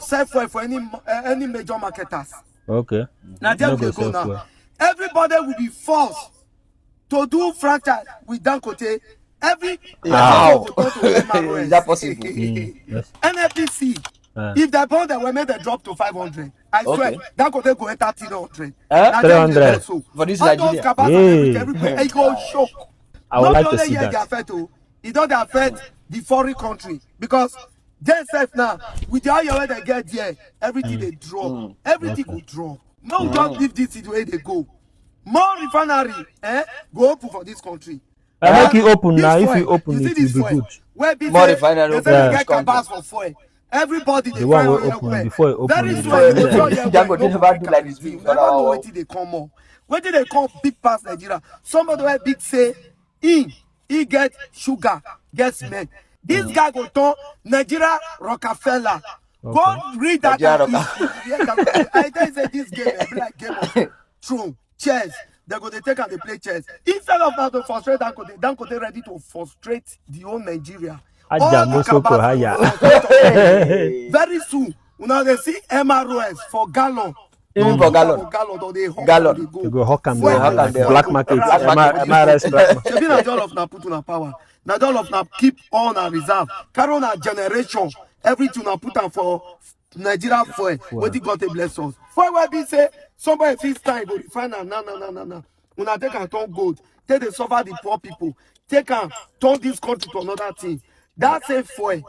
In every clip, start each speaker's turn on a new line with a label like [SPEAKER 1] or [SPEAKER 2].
[SPEAKER 1] sell for any major marketers.
[SPEAKER 2] Okay.
[SPEAKER 1] Now there we go now. Everybody will be forced to do franchise with Dangote. Every
[SPEAKER 3] How
[SPEAKER 1] go to MRS.
[SPEAKER 3] is that possible?
[SPEAKER 2] Yes.
[SPEAKER 1] NNPC. If they bought them, we made the drop to 500. I swear, Dangote go enter 300.
[SPEAKER 2] 300
[SPEAKER 3] for this
[SPEAKER 1] all
[SPEAKER 3] Nigeria.
[SPEAKER 1] those cabas and everybody go shock.
[SPEAKER 2] I would
[SPEAKER 1] Not
[SPEAKER 2] like to see
[SPEAKER 1] only
[SPEAKER 2] that.
[SPEAKER 1] affect it don't affect the foreign country because they self now with the oil they get there, everything they drop, everything will drop. No, we don't leave this the way they go. More refinery, go open for this country.
[SPEAKER 2] I make it open now. If you open
[SPEAKER 1] you
[SPEAKER 2] it, will be good.
[SPEAKER 1] Where
[SPEAKER 3] more refinery
[SPEAKER 1] open. They get cabas for fuel. Everybody
[SPEAKER 2] the one will open before it open.
[SPEAKER 1] Very soon you go
[SPEAKER 3] never do like this.
[SPEAKER 1] You never know what they come on. What did they call big pass Nigeria? Somebody where big say he get sugar, get cement. This guy go to Nigeria Rockefeller. Okay. Go read that. I tell you say this game is like game of throne, chess. They're going to take and they play chess. Instead of now to frustrate Dangote ready to frustrate the whole Nigeria. Very soon, now they see MRS for gallon.
[SPEAKER 3] For gallon.
[SPEAKER 2] Gallon. You go hawk and black market. MRS black market.
[SPEAKER 1] Shebi na all of na put on power. Na all of na keep on and reserve. Carry na generation. Everything na put on for Nigeria fuel. What you got to bless us. For why be say somebody feels time go refine am. No. Una take and turn gold. Take the suffer the poor people. Take and turn this country to another thing. That same fuel,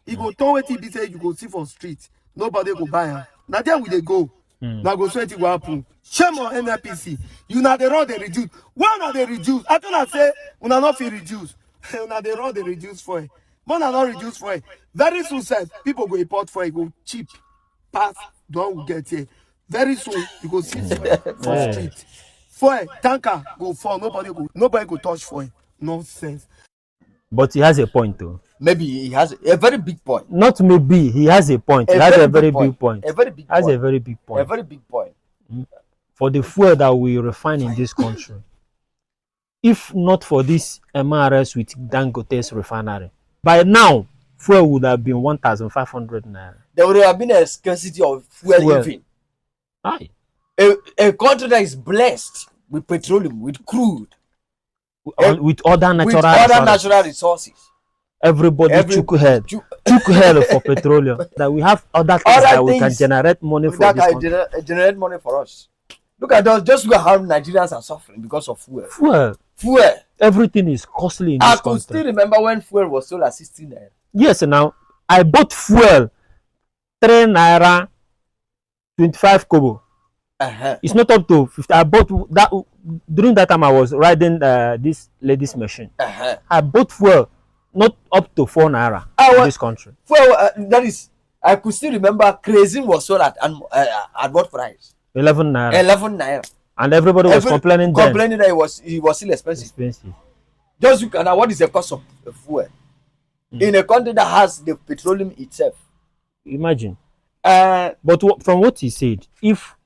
[SPEAKER 1] he go turn wetin be say you go see for street. Nobody go buy am. Na there we dey go. Now go sweat it go happen. Shame on NNPC. You na the road they reduce. Why not they reduce? I don't say una not feel reduce. Una the road they reduce for it. But not reduce for it. Very soon said people go import for it, go cheap. Pass don't we get here. Very soon you go see for street. For it, tanker go fall. Nobody go touch for it. Nonsense.
[SPEAKER 2] But he has a point though.
[SPEAKER 3] Maybe he has a very big point.
[SPEAKER 2] Not maybe, he has a point. He has a very big point.
[SPEAKER 3] A very big point.
[SPEAKER 2] Has a very big point.
[SPEAKER 3] A very big point.
[SPEAKER 2] For the fuel that we refine in this country, if not for this MRS with Dangote's refinery, by now fuel would have been 1,500 naira.
[SPEAKER 3] There would have been a scarcity of fuel even.
[SPEAKER 2] Aye.
[SPEAKER 3] A country that is blessed with petroleum, with crude,
[SPEAKER 2] with other natural
[SPEAKER 3] resources.
[SPEAKER 2] Everybody took head for petroleum. That we have other things that we can generate money for this country.
[SPEAKER 3] Generate money for us. Look at us. Just look at how Nigerians are suffering because of fuel. Fuel.
[SPEAKER 2] Everything is costly in this country.
[SPEAKER 3] I could still remember when fuel was sold at 16 naira.
[SPEAKER 2] Yes, now I bought fuel 3 naira 25 kobo. It's not up to 50. I bought that during that time I was riding this lady's machine. I bought fuel not up to 4 naira in this country.
[SPEAKER 3] Fuel, that is, I could still remember kerosene was sold at what price?
[SPEAKER 2] 11 naira.
[SPEAKER 3] 11 naira.
[SPEAKER 2] And everybody was complaining
[SPEAKER 3] that it was still expensive. Just look at what is the cost of fuel in a country that has the petroleum itself.
[SPEAKER 2] Imagine. But from what he said, if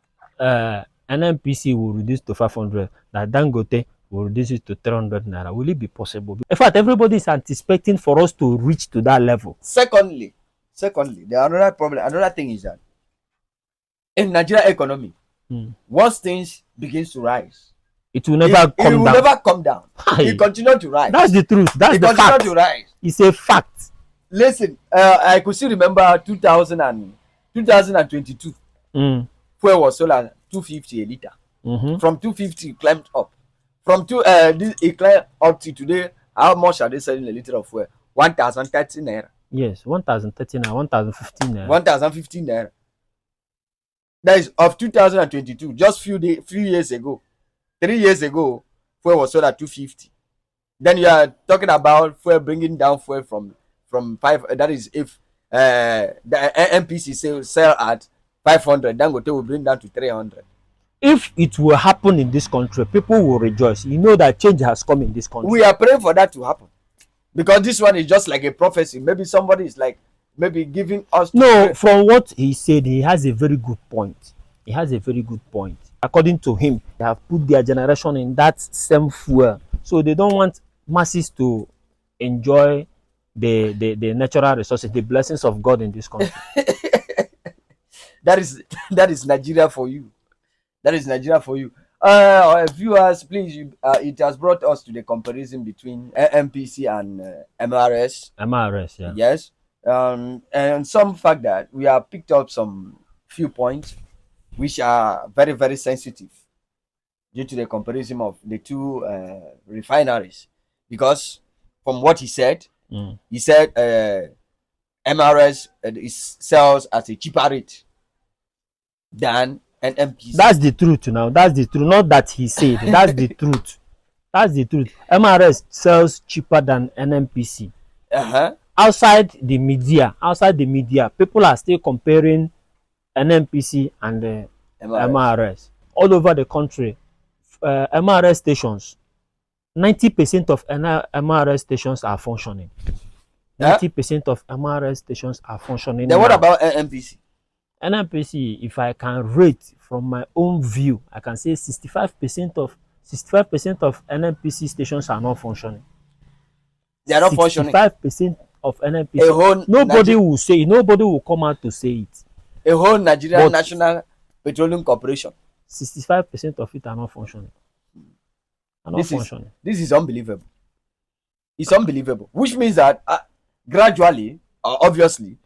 [SPEAKER 2] NNPC will reduce to 500, that Dangote will reduce it to 300 naira, will it be possible? In fact, everybody is anticipating for us to reach to that level.
[SPEAKER 3] Secondly, another thing is that in Nigeria economy, once things begins to rise,
[SPEAKER 2] it will never
[SPEAKER 3] come down. It continue to rise.
[SPEAKER 2] That's the truth. That's the fact.
[SPEAKER 3] To rise.
[SPEAKER 2] It's a fact.
[SPEAKER 3] Listen, I could still remember 2022. Fuel was sold at 250 a liter. From 250 it climbed up. From it climbed up to today. How much are they selling a liter of fuel? 1,030 naira.
[SPEAKER 2] Yes, 1,030 naira, 1,015 naira.
[SPEAKER 3] 1,015 naira. That is of 2022. Just few years ago, 3 years ago, fuel was sold at 250. Then you are talking about fuel bringing down fuel from 5. That is if the NNPC sell at 500, Dangote will bring down to 300.
[SPEAKER 2] If it will happen in this country, people will rejoice. You know that change has come in this country.
[SPEAKER 3] We are praying for that to happen, because this one is just like a prophecy. Maybe somebody is like giving us.
[SPEAKER 2] No, from what he said, he has a very good point. He has a very good point. According to him, they have put their generation in that same fuel, so they don't want masses to enjoy the natural resources, the blessings of God in this country.
[SPEAKER 3] That is that is Nigeria for you. That is Nigeria for you. Viewers, please, it has brought us to the comparison between NNPC and MRS.
[SPEAKER 2] MRS, yeah.
[SPEAKER 3] Yes. And some fact that we have picked up some few points which are very, very sensitive due to the comparison of the two refineries. Because from what he said, he said MRS sells at a cheaper rate than NNPC.
[SPEAKER 2] That's the truth now. That's the truth. Not that he said. That's the truth. That's the truth. MRS sells cheaper than NNPC. Outside the media, people are still comparing NNPC and MRS. All over the country, MRS stations, 90% of MRS stations are functioning. 90% of MRS stations are functioning.
[SPEAKER 3] Then what about NNPC?
[SPEAKER 2] NNPC, if I can rate from my own view, I can say 65% of NNPC stations are not functioning.
[SPEAKER 3] They are not functioning.
[SPEAKER 2] 65% of NNPC. Nobody will say it. Nobody will come out to say it.
[SPEAKER 3] A whole Nigerian National Petroleum Corporation.
[SPEAKER 2] 65% of it are not functioning.
[SPEAKER 3] This is unbelievable. It's unbelievable. Which means that gradually, obviously,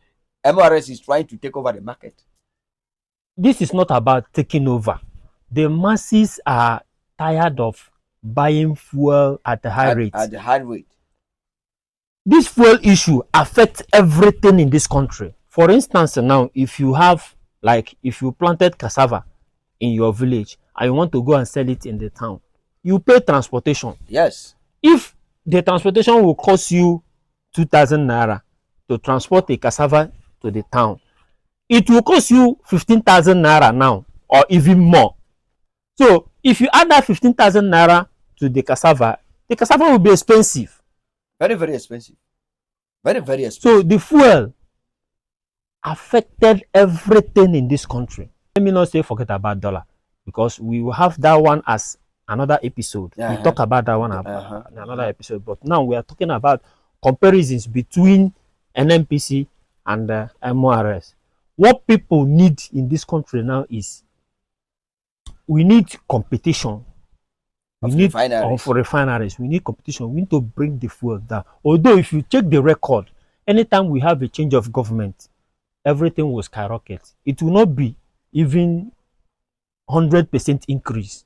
[SPEAKER 3] MRS is trying to take over the market.
[SPEAKER 2] This is not about taking over. The masses are tired of buying fuel at a high rate.
[SPEAKER 3] At the high rate.
[SPEAKER 2] This fuel issue affects everything in this country. For instance, now, if you planted cassava in your village and you want to go and sell it in the town, you pay transportation.
[SPEAKER 3] Yes.
[SPEAKER 2] If the transportation will cost you 2,000 naira to transport a cassava to the town, it will cost you 15,000 naira now or even more. So if you add that 15,000 naira to the cassava will be expensive.
[SPEAKER 3] Very, very expensive. Very, very expensive.
[SPEAKER 2] So the fuel affected everything in this country. Let me not say forget about dollar, because we will have that one as another episode. We talk about that one in another episode. But now we are talking about comparisons between NNPC and MRS. What people need in this country now is we need competition. We need for refineries. We need competition. We need to bring the fuel down. Although if you check the record, anytime we have a change of government, everything will skyrocket. It will not be even 100% increase.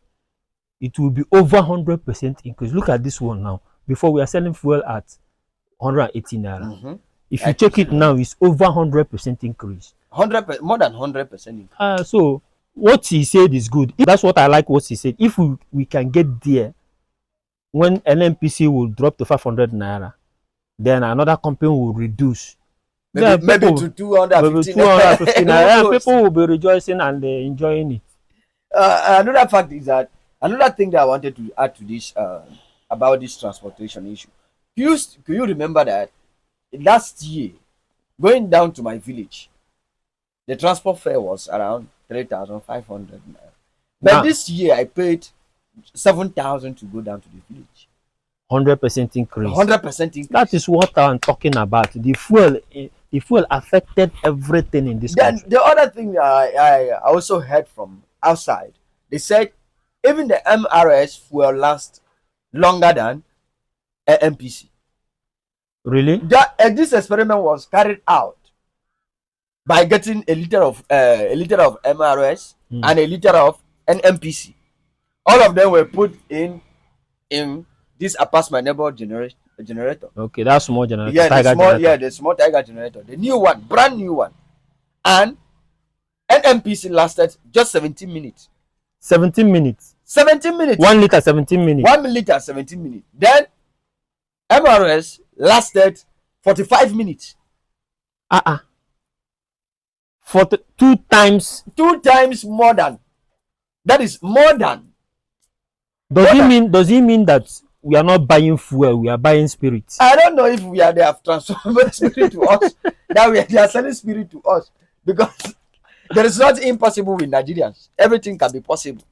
[SPEAKER 2] It will be over 100% increase. Look at this one now. Before we are selling fuel at 180 naira. If you check it now, it's over 100% increase.
[SPEAKER 3] More than 100% increase.
[SPEAKER 2] So what he said is good. That's what I like what he said. If we can get there, when NNPC will drop to 500 naira, then another company will reduce.
[SPEAKER 3] Maybe to 250
[SPEAKER 2] naira. People will be rejoicing and enjoying it.
[SPEAKER 3] Another fact is that another thing that I wanted to add to this about this transportation issue. Could you remember that last year, going down to my village, the transport fare was around 3,500 naira. But this year I paid 7,000 to go down to the village.
[SPEAKER 2] 100% increase.
[SPEAKER 3] 100% increase.
[SPEAKER 2] That is what I'm talking about. The fuel affected everything in this country.
[SPEAKER 3] The other thing I also heard from outside, they said even the MRS will last longer than NNPC.
[SPEAKER 2] Really?
[SPEAKER 3] This experiment was carried out by getting a liter of MRS and a liter of NNPC. All of them were put in this apartment neighbor generator.
[SPEAKER 2] Okay, that's small generator.
[SPEAKER 3] Yeah, the small Tiger generator, the new one, brand new one, and NNPC lasted just 17 minutes.
[SPEAKER 2] 17 minutes.
[SPEAKER 3] 17 minutes.
[SPEAKER 2] 1 liter, 17 minutes.
[SPEAKER 3] 1 liter, 17 minutes. Then MRS lasted 45 minutes.
[SPEAKER 2] 2 times.
[SPEAKER 3] 2 times more than. That is more than.
[SPEAKER 2] Does it mean that we are not buying fuel, we are buying spirits?
[SPEAKER 3] I don't know if they have transformed spirit to us. That they are selling spirit to us, because there is nothing impossible with Nigerians. Everything can be possible.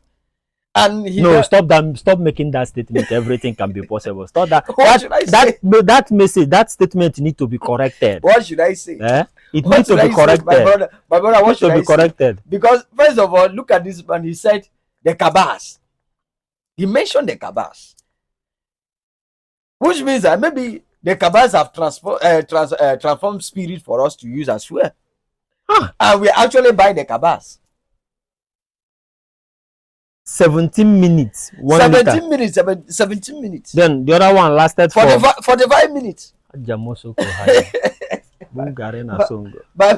[SPEAKER 3] And
[SPEAKER 2] stop making that statement. Everything can be possible. Stop that.
[SPEAKER 3] What should I say?
[SPEAKER 2] That message, that statement need to be corrected.
[SPEAKER 3] What should I say?
[SPEAKER 2] It
[SPEAKER 3] What
[SPEAKER 2] needs to
[SPEAKER 3] should
[SPEAKER 2] be
[SPEAKER 3] I say,
[SPEAKER 2] corrected.
[SPEAKER 3] my brother,
[SPEAKER 2] It
[SPEAKER 3] what
[SPEAKER 2] needs
[SPEAKER 3] should
[SPEAKER 2] to
[SPEAKER 3] I
[SPEAKER 2] be
[SPEAKER 3] say?
[SPEAKER 2] corrected.
[SPEAKER 3] Because first of all, look at this man. He said the cabas. He mentioned the cabas, which means that maybe the cabas have transformed spirit for us to use as well. And we actually buy the cabas.
[SPEAKER 2] 17 minutes.
[SPEAKER 3] 17 minutes. 17 minutes.
[SPEAKER 2] Then the other one lasted for
[SPEAKER 3] 45 minutes. My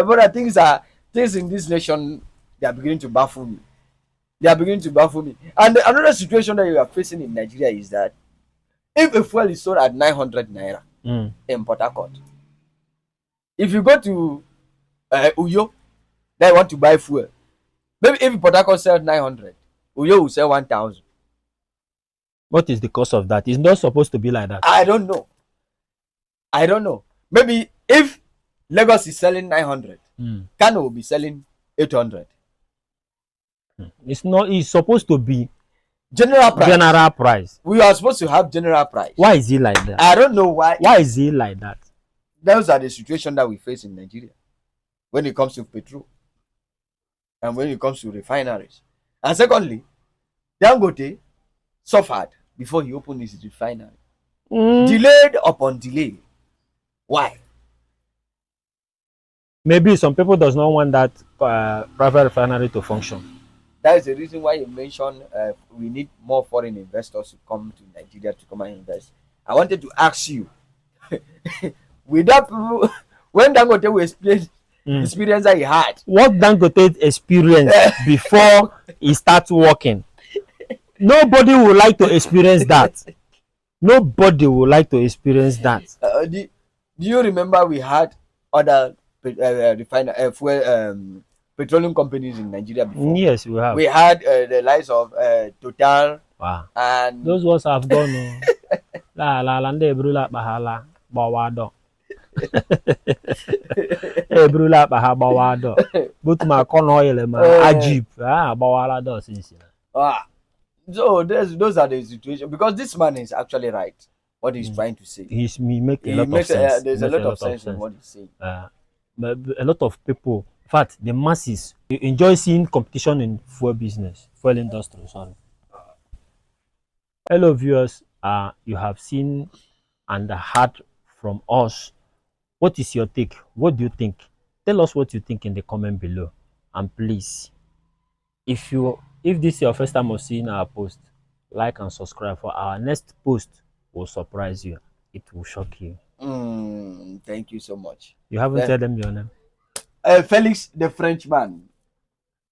[SPEAKER 3] brother, things in this nation, they are beginning to baffle me. They are beginning to baffle me. And another situation that you are facing in Nigeria is that if a fuel is sold at 900 naira in Port Harcourt, if you go to Uyo, they want to buy fuel. Maybe if Port Harcourt sells 900, Uyo will sell 1,000.
[SPEAKER 2] What is the cost of that? It's not supposed to be like that.
[SPEAKER 3] I don't know. Maybe if Lagos is selling 900, Kano will be selling 800.
[SPEAKER 2] It's not. It's supposed to be
[SPEAKER 3] General price.
[SPEAKER 2] General price.
[SPEAKER 3] We are supposed to have general price.
[SPEAKER 2] Why is it like that?
[SPEAKER 3] I don't know why.
[SPEAKER 2] Why is it like that?
[SPEAKER 3] Those are the situations that we face in Nigeria when it comes to petrol and when it comes to refineries. And secondly, Dangote suffered before he opened his refinery. Delayed upon delay. Why?
[SPEAKER 2] Maybe some people does not want that private refinery to function.
[SPEAKER 3] That is the reason why you mentioned we need more foreign investors to come to Nigeria to come and invest. I wanted to ask you, without people, when Dangote will explain the experience that he had.
[SPEAKER 2] What Dangote experienced before he starts working? Nobody would like to experience that. Nobody would like to experience that.
[SPEAKER 3] Do you remember we had other petroleum companies in Nigeria before?
[SPEAKER 2] Yes, we have.
[SPEAKER 3] We had the likes of Total.
[SPEAKER 2] Wow.
[SPEAKER 3] And
[SPEAKER 2] those ones have gone. La la la nde brula bahala bawado. Brula baha bawado. But my corn oil ma ajib bawala do since.
[SPEAKER 3] So those are the situations, because this man is actually right. What he's trying to say.
[SPEAKER 2] He makes a lot of sense.
[SPEAKER 3] There's a lot of sense in what he's saying.
[SPEAKER 2] But a lot of people, in fact, the masses enjoy seeing competition in fuel business, fuel industry. Sorry. Hello, viewers. You have seen and heard from us. What is your take? What do you think? Tell us what you think in the comment below. And please, if this is your first time of seeing our post, like and subscribe, for our next post will surprise you. It will shock you.
[SPEAKER 3] Thank you so much.
[SPEAKER 2] You haven't told them your name.
[SPEAKER 3] Felix the Frenchman.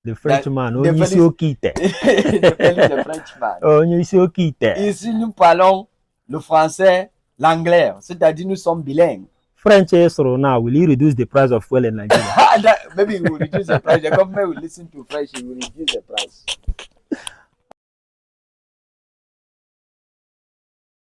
[SPEAKER 2] The Frenchman.
[SPEAKER 3] The Felix the Frenchman. Ici nous parlons le français, l'anglais. C'est-à-dire nous sommes bilingues.
[SPEAKER 2] French is now. Will you reduce the price of fuel in Nigeria?
[SPEAKER 3] Maybe we will reduce the price. The government will listen to French. It will reduce the price.